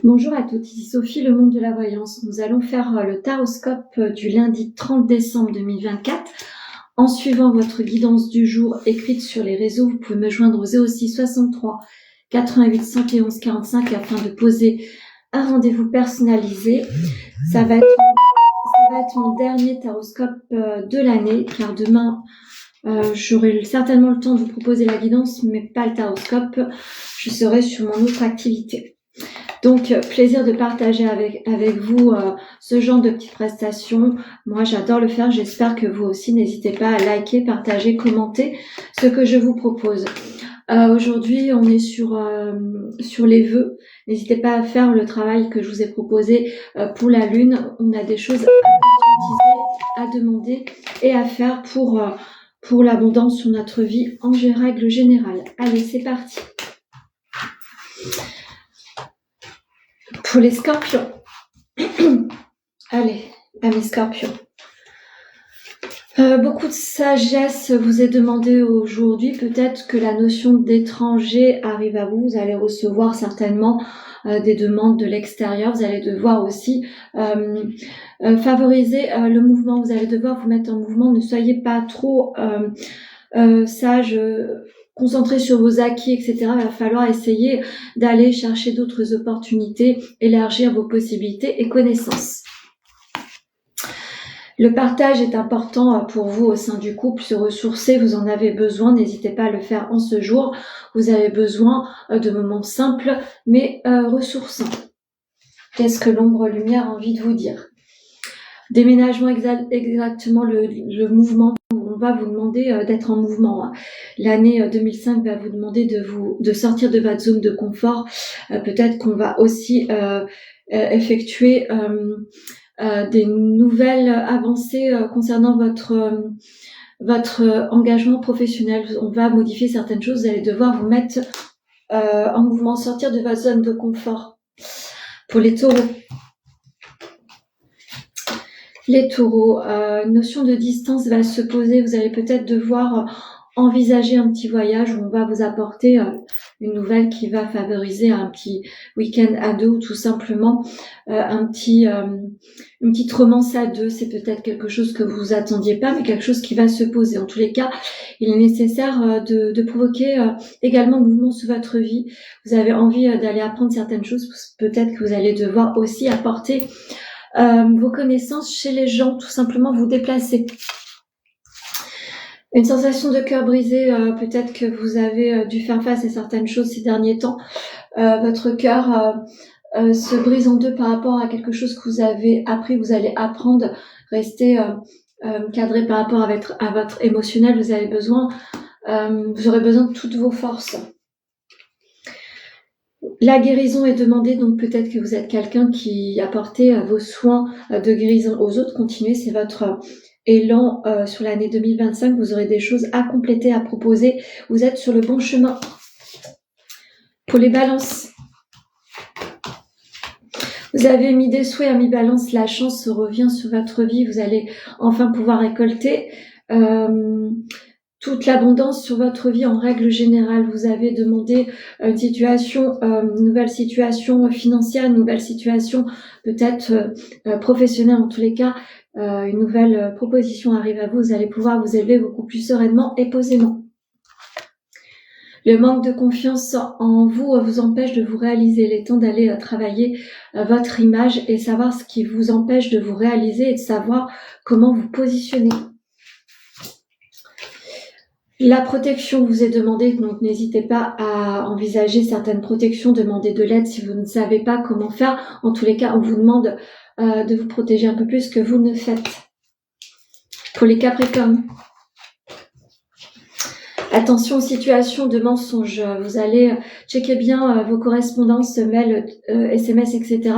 Bonjour à toutes, ici Sophie, le monde de la voyance. Nous allons faire le taroscope du lundi 30 décembre 2024. En suivant votre guidance du jour écrite sur les réseaux, vous pouvez me joindre au 06 63 88 111 45 afin de poser un rendez-vous personnalisé. Ça va être mon dernier taroscope de l'année, car demain, j'aurai certainement le temps de vous proposer la guidance, mais pas le taroscope. Je serai sur mon autre activité. Donc, plaisir de partager avec vous ce genre de petites prestations. Moi, j'adore le faire. J'espère que vous aussi. N'hésitez pas à liker, partager, commenter ce que je vous propose. Aujourd'hui, on est sur les vœux. N'hésitez pas à faire le travail que je vous ai proposé pour la lune. On a des choses à demander et à faire pour l'abondance sur notre vie en règle générale. Allez, c'est parti. Pour les scorpions. Allez, mes scorpions. Beaucoup de sagesse vous est demandé aujourd'hui. Peut-être que la notion d'étranger arrive à vous. Vous allez recevoir certainement des demandes de l'extérieur. Vous allez devoir aussi favoriser le mouvement. Vous allez devoir vous mettre en mouvement. Ne soyez pas trop sage. Concentré sur vos acquis, etc. Il va falloir essayer d'aller chercher d'autres opportunités, élargir vos possibilités et connaissances. Le partage est important pour vous au sein du couple. Se ressourcer, vous en avez besoin. N'hésitez pas à le faire en ce jour. Vous avez besoin de moments simples, mais ressourçants. Qu'est-ce que l'ombre-lumière a envie de vous dire? Déménagement, exactement le mouvement. On va vous demander d'être en mouvement. L'année 2005 va vous demander de sortir de votre zone de confort. Peut-être qu'on va aussi effectuer des nouvelles avancées concernant votre engagement professionnel. On va modifier certaines choses. Vous allez devoir vous mettre en mouvement, sortir de votre zone de confort. Pour les taureaux. Les taureaux, une notion de distance va se poser. Vous allez peut-être devoir envisager un petit voyage où on va vous apporter une nouvelle qui va favoriser un petit week-end à deux ou tout simplement une petite romance à deux. C'est peut-être quelque chose que vous attendiez pas, mais quelque chose qui va se poser. En tous les cas, il est nécessaire de provoquer également le mouvement sur votre vie. Vous avez envie d'aller apprendre certaines choses. Peut-être que vous allez devoir aussi apporter vos connaissances chez les gens, tout simplement vous déplacer. Une sensation de cœur brisé, peut-être que vous avez dû faire face à certaines choses ces derniers temps. Votre cœur se brise en deux par rapport à quelque chose que vous avez appris, vous allez apprendre, rester cadré par rapport à votre émotionnel. Vous aurez besoin de toutes vos forces. La guérison est demandée, donc peut-être que vous êtes quelqu'un qui apportez vos soins de guérison aux autres. Continuez, c'est votre élan sur l'année 2025. Vous aurez des choses à compléter, à proposer. Vous êtes sur le bon chemin. Pour les balances, vous avez mis des souhaits à mi-balance. La chance revient sur votre vie. Vous allez enfin pouvoir récolter toute l'abondance sur votre vie en règle générale. Vous avez demandé une nouvelle situation financière, une nouvelle situation peut-être professionnelle. En tous les cas, une nouvelle proposition arrive à vous. Vous allez pouvoir vous élever beaucoup plus sereinement et posément. Le manque de confiance en vous vous empêche de vous réaliser. Il est temps d'aller travailler votre image et savoir ce qui vous empêche de vous réaliser et de savoir comment vous positionner. La protection vous est demandée, donc n'hésitez pas à envisager certaines protections, demander de l'aide si vous ne savez pas comment faire. En tous les cas, on vous demande de vous protéger un peu plus que vous ne faites. Pour les Capricornes, attention aux situations de mensonges. Vous allez checker bien vos correspondances, mails, SMS, etc.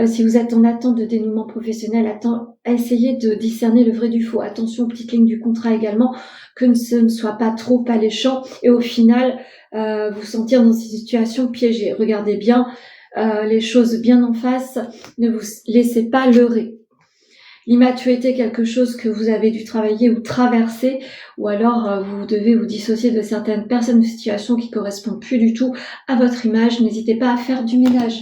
Si vous êtes en attente de dénouement professionnel, essayez de discerner le vrai du faux. Attention aux petites lignes du contrat également, que ce ne soit pas trop alléchant et au final, vous sentir dans ces situations piégées. Regardez bien les choses bien en face. Ne vous laissez pas leurrer. L'immaturité est quelque chose que vous avez dû travailler ou traverser, ou alors vous devez vous dissocier de certaines personnes ou situations qui correspondent plus du tout à votre image. N'hésitez pas à faire du ménage.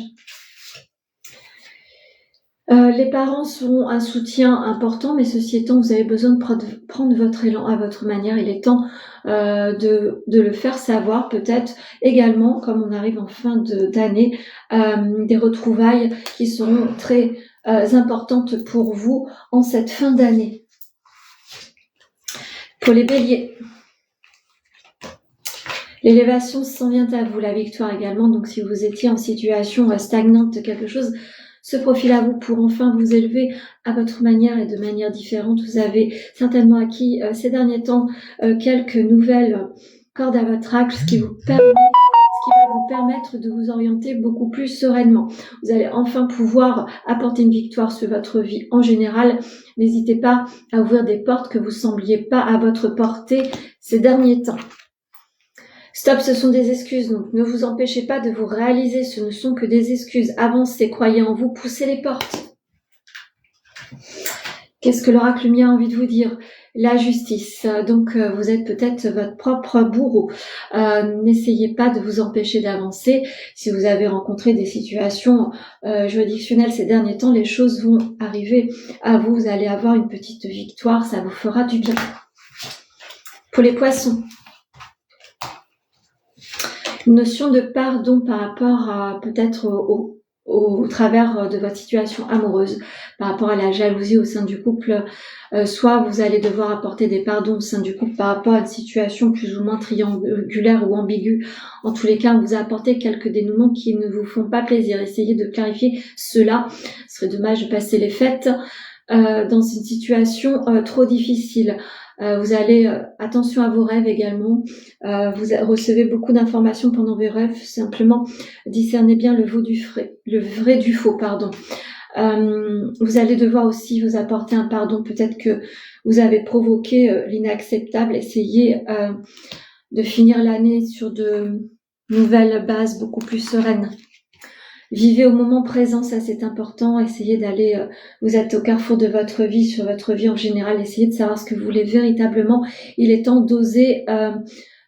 Les parents seront un soutien important, mais ceci étant, vous avez besoin de prendre votre élan à votre manière. Il est temps de le faire savoir. Peut-être également, comme on arrive en fin d'année, des retrouvailles qui seront très importantes pour vous en cette fin d'année. Pour les béliers, l'élévation s'en vient à vous, la victoire également. Donc si vous étiez en situation stagnante, quelque chose se profile à vous pour enfin vous élever à votre manière et de manière différente. Vous avez certainement acquis ces derniers temps quelques nouvelles cordes à votre arc, ce qui va vous permettre de vous orienter beaucoup plus sereinement. Vous allez enfin pouvoir apporter une victoire sur votre vie en général. N'hésitez pas à ouvrir des portes que vous ne sembliez pas à votre portée ces derniers temps. Stop, ce sont des excuses, donc ne vous empêchez pas de vous réaliser, ce ne sont que des excuses. Avancez, croyez en vous, poussez les portes. Qu'est-ce que l'oracle lumière a envie de vous dire? La justice, donc vous êtes peut-être votre propre bourreau. N'essayez pas de vous empêcher d'avancer. Si vous avez rencontré des situations juridictionnelles ces derniers temps, les choses vont arriver à vous, vous allez avoir une petite victoire, ça vous fera du bien. Pour les poissons, une notion de pardon par rapport à peut-être au travers de votre situation amoureuse, par rapport à la jalousie au sein du couple, soit vous allez devoir apporter des pardons au sein du couple par rapport à une situation plus ou moins triangulaire ou ambiguë. En tous les cas, on vous a apporté quelques dénouements qui ne vous font pas plaisir. Essayez de clarifier cela. Ce serait dommage de passer les fêtes dans une situation trop difficile. Vous allez, attention à vos rêves également, vous recevez beaucoup d'informations pendant vos rêves, simplement discernez bien le vrai du faux, pardon. Vous allez devoir aussi vous apporter un pardon, peut-être que vous avez provoqué l'inacceptable, essayez de finir l'année sur de nouvelles bases beaucoup plus sereines. Vivez au moment présent, ça c'est important. Essayez d'aller, vous êtes au carrefour de votre vie, sur votre vie en général. Essayez de savoir ce que vous voulez véritablement. Il est temps d'oser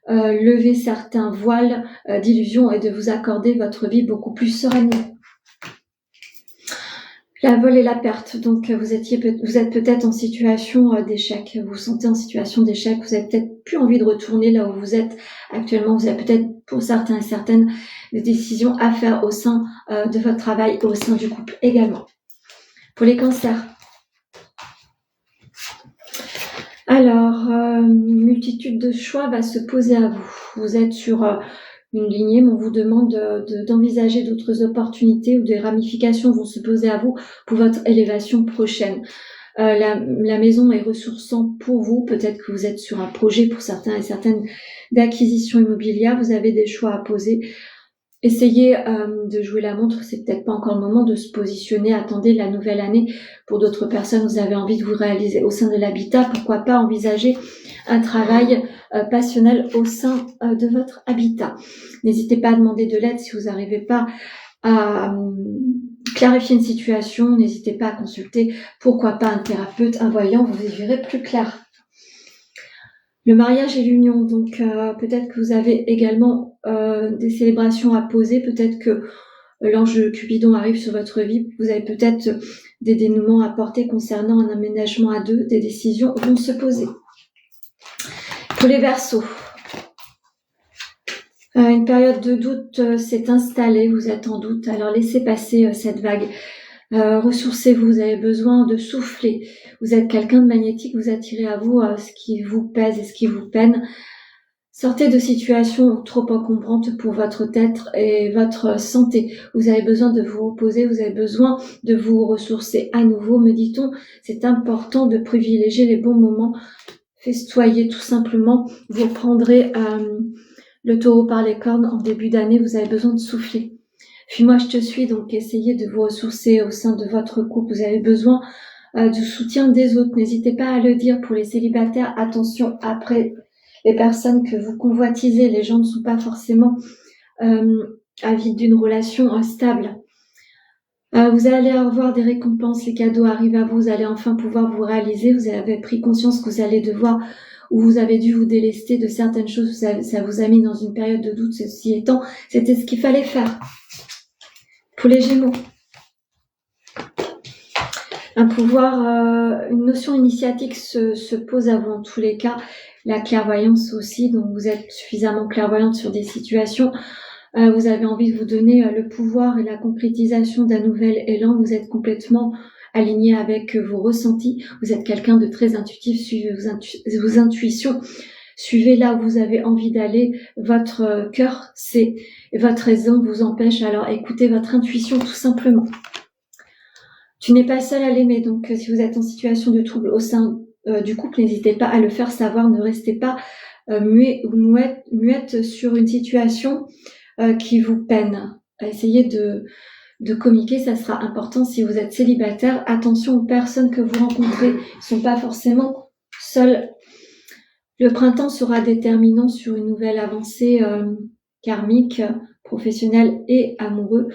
lever certains voiles d'illusions et de vous accorder votre vie beaucoup plus sereinement. La vol et la perte. Donc vous êtes peut-être en situation d'échec. Vous vous sentez en situation d'échec. Vous avez peut-être plus envie de retourner là où vous êtes actuellement. Vous avez peut-être pour certains et certaines des décisions à faire au sein de votre travail et au sein du couple également. Pour les cancers. Alors, une multitude de choix va se poser à vous. Vous êtes sur une lignée, mais on vous demande d'envisager d'autres opportunités ou des ramifications vont se poser à vous pour votre élévation prochaine. La maison est ressourçante pour vous. Peut-être que vous êtes sur un projet pour certains et certaines d'acquisition immobilière. Vous avez des choix à poser. Essayez de jouer la montre. C'est peut-être pas encore le moment de se positionner. Attendez la nouvelle année. Pour d'autres personnes, vous avez envie de vous réaliser au sein de l'habitat. Pourquoi pas envisager un travail passionnel au sein de votre habitat. N'hésitez pas à demander de l'aide si vous n'arrivez pas à clarifier une situation. N'hésitez pas à consulter, pourquoi pas un thérapeute, un voyant, vous y verrez plus clair. Le mariage et l'union, donc peut-être que vous avez également des célébrations à poser, peut-être que l'ange Cupidon arrive sur votre vie, vous avez peut-être des dénouements à porter concernant un aménagement à deux, des décisions vont se poser. Pour les Verseaux, une période de doute s'est installée, vous êtes en doute, alors laissez passer cette vague. Ressourcez-vous, vous avez besoin de souffler. Vous êtes quelqu'un de magnétique, vous attirez à vous ce qui vous pèse et ce qui vous peine. Sortez de situations trop encombrantes pour votre tête et votre santé. Vous avez besoin de vous reposer, vous avez besoin de vous ressourcer à nouveau, me dit-on. C'est important de privilégier les bons moments. Festoyez tout simplement. Vous prendrez le taureau par les cornes en début d'année, vous avez besoin de souffler. Fuis-moi, je te suis, donc essayez de vous ressourcer au sein de votre couple. Vous avez besoin du soutien des autres. N'hésitez pas à le dire pour les célibataires. Attention, après les personnes que vous convoitisez, les gens ne sont pas forcément avides d'une relation stable. Vous allez avoir des récompenses, les cadeaux arrivent à vous, vous allez enfin pouvoir vous réaliser. Vous avez pris conscience que vous allez devoir ou vous avez dû vous délester de certaines choses, ça vous a mis dans une période de doute. Ceci étant, c'était ce qu'il fallait faire. Pour les Gémeaux, Un pouvoir, une notion initiatique se pose à vous en tous les cas. La clairvoyance aussi, donc vous êtes suffisamment clairvoyante sur des situations. Vous avez envie de vous donner le pouvoir et la concrétisation d'un nouvel élan. Vous êtes complètement aligné avec vos ressentis. Vous êtes quelqu'un de très intuitif. Suivez vos intuitions. Suivez là où vous avez envie d'aller. Votre cœur, c'est votre raison vous empêche. Alors écoutez votre intuition tout simplement. Tu n'es pas seul à l'aimer, donc si vous êtes en situation de trouble au sein du couple, n'hésitez pas à le faire savoir. Ne restez pas muet ou muette sur une situation qui vous peine. Essayez de communiquer, ça sera important. Si vous êtes célibataire, attention aux personnes que vous rencontrez. Ils ne sont pas forcément seuls. Le printemps sera déterminant sur une nouvelle avancée karmique, professionnelle et amoureuse.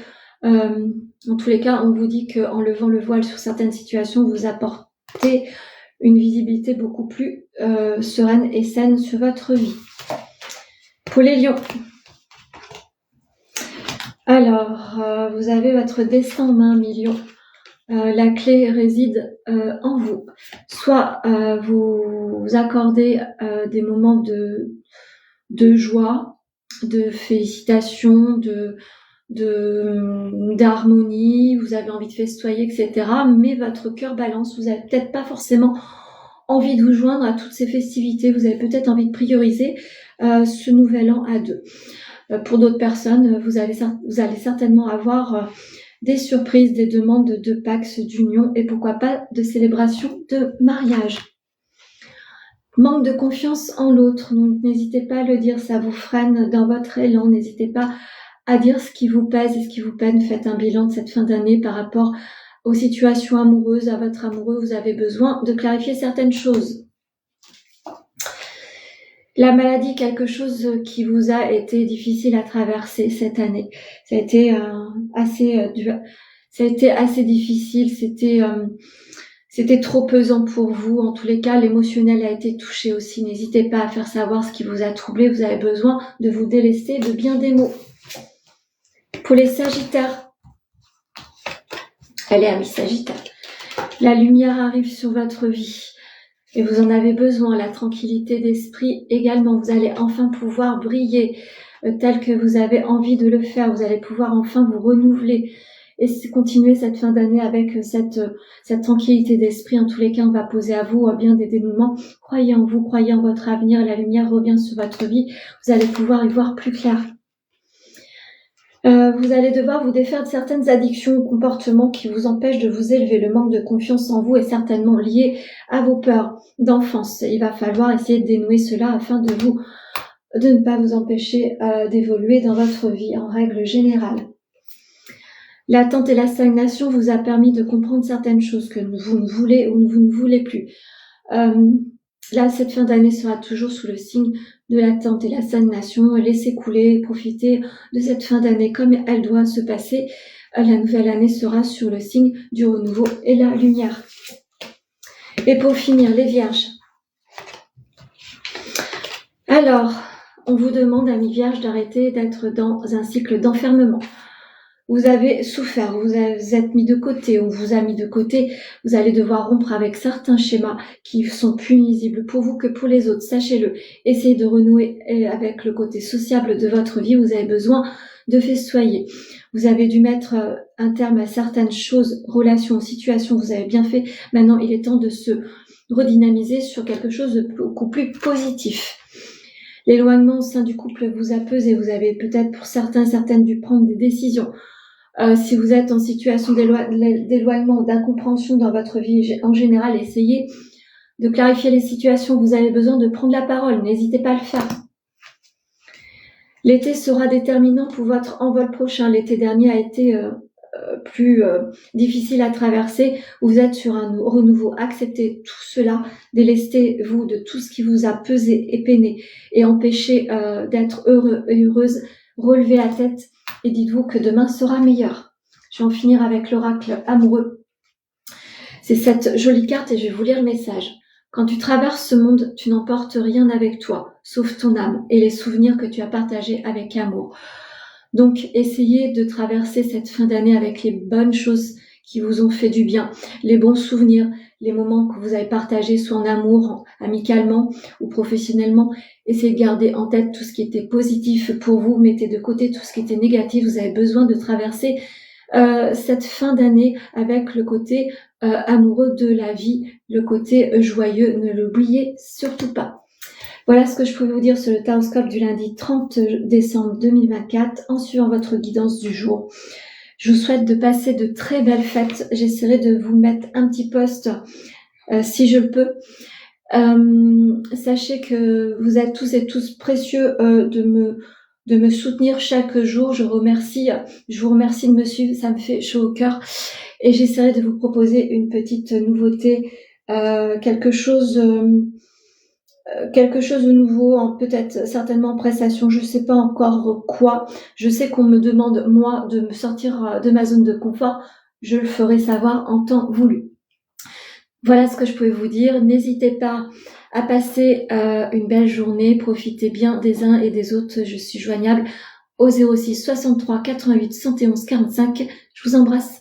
En tous les cas, on vous dit qu'en levant le voile sur certaines situations, vous apportez une visibilité beaucoup plus sereine et saine sur votre vie. Pour les lions. Alors, vous avez votre destin en main, mes lions. La clé réside en vous. Soit vous accordez des moments de joie, de félicitations, d'harmonie, vous avez envie de festoyer, etc. Mais votre cœur balance, vous n'avez peut-être pas forcément envie de vous joindre à toutes ces festivités, vous avez peut-être envie de prioriser ce nouvel an à deux. Pour d'autres personnes, vous allez certainement avoir des surprises, des demandes de Pax, d'union et pourquoi pas de célébration de mariage. Manque de confiance en l'autre, donc n'hésitez pas à le dire, ça vous freine dans votre élan, n'hésitez pas à dire ce qui vous pèse et ce qui vous peine. Faites un bilan de cette fin d'année par rapport aux situations amoureuses, à votre amoureux, vous avez besoin de clarifier certaines choses. La maladie, quelque chose qui vous a été difficile à traverser cette année. Ça a été assez difficile, c'était trop pesant pour vous. En tous les cas, l'émotionnel a été touché aussi. N'hésitez pas à faire savoir ce qui vous a troublé. Vous avez besoin de vous délester de bien des mots. Pour les Sagittaires, allez, amis Sagittaires, la lumière arrive sur votre vie et vous en avez besoin. La tranquillité d'esprit également. Vous allez enfin pouvoir briller tel que vous avez envie de le faire. Vous allez pouvoir enfin vous renouveler et continuer cette fin d'année avec cette tranquillité d'esprit. En tous les cas, on va poser à vous bien des dénouements. Croyez en vous, croyez en votre avenir. La lumière revient sur votre vie. Vous allez pouvoir y voir plus clair. Vous allez devoir vous défaire de certaines addictions ou comportements qui vous empêchent de vous élever. Le manque de confiance en vous est certainement lié à vos peurs d'enfance. Il va falloir essayer de dénouer cela afin de ne pas vous empêcher d'évoluer dans votre vie en règle générale. L'attente et la stagnation vous a permis de comprendre certaines choses que vous ne voulez ou vous ne voulez plus. Là, cette fin d'année sera toujours sous le signe de l'attente et la stagnation. Laissez couler et profitez de cette fin d'année comme elle doit se passer. La nouvelle année sera sur le signe du renouveau et la lumière. Et pour finir, les vierges. Alors, on vous demande, amis vierges, d'arrêter d'être dans un cycle d'enfermement. Vous avez souffert, vous êtes mis de côté, on vous a mis de côté, vous allez devoir rompre avec certains schémas qui sont plus nuisibles pour vous que pour les autres, sachez-le. Essayez de renouer avec le côté sociable de votre vie, vous avez besoin de festoyer. Vous avez dû mettre un terme à certaines choses, relations, situations, vous avez bien fait. Maintenant, il est temps de se redynamiser sur quelque chose de beaucoup plus positif. L'éloignement au sein du couple vous a pesé, vous avez peut-être pour certaines dû prendre des décisions. Si vous êtes en situation d'éloignement ou d'incompréhension dans votre vie en général, essayez de clarifier les situations. Vous avez besoin de prendre la parole, n'hésitez pas à le faire. L'été sera déterminant pour votre envol prochain. L'été dernier a été plus difficile à traverser. Vous êtes sur un renouveau. Acceptez tout cela, délestez-vous de tout ce qui vous a pesé et peiné et empêché d'être heureux et heureuse. Relevez la tête et dites-vous que demain sera meilleur. Je vais en finir avec l'oracle amoureux. C'est cette jolie carte et je vais vous lire le message. Quand tu traverses ce monde, tu n'emportes rien avec toi, sauf ton âme et les souvenirs que tu as partagés avec amour. Donc, essayez de traverser cette fin d'année avec les bonnes choses qui vous ont fait du bien, les bons souvenirs, les moments que vous avez partagés, soit en amour, amicalement ou professionnellement. Essayez de garder en tête tout ce qui était positif pour vous, mettez de côté tout ce qui était négatif. Vous avez besoin de traverser cette fin d'année avec le côté amoureux de la vie, le côté joyeux, ne l'oubliez surtout pas. Voilà ce que je pouvais vous dire sur le Taroscope du lundi 30 décembre 2024 en suivant votre guidance du jour. Je vous souhaite de passer de très belles fêtes. J'essaierai de vous mettre un petit post si je le peux. Sachez que vous êtes tous et tous précieux de me soutenir chaque jour. Je vous remercie de me suivre, ça me fait chaud au cœur. Et j'essaierai de vous proposer une petite nouveauté, quelque chose de nouveau, peut-être certainement en prestation, je sais pas encore quoi. Je sais qu'on me demande, moi, de me sortir de ma zone de confort. Je le ferai savoir en temps voulu. Voilà ce que je pouvais vous dire. N'hésitez pas à passer une belle journée. Profitez bien des uns et des autres. Je suis joignable au 06 63 88 71 45. Je vous embrasse.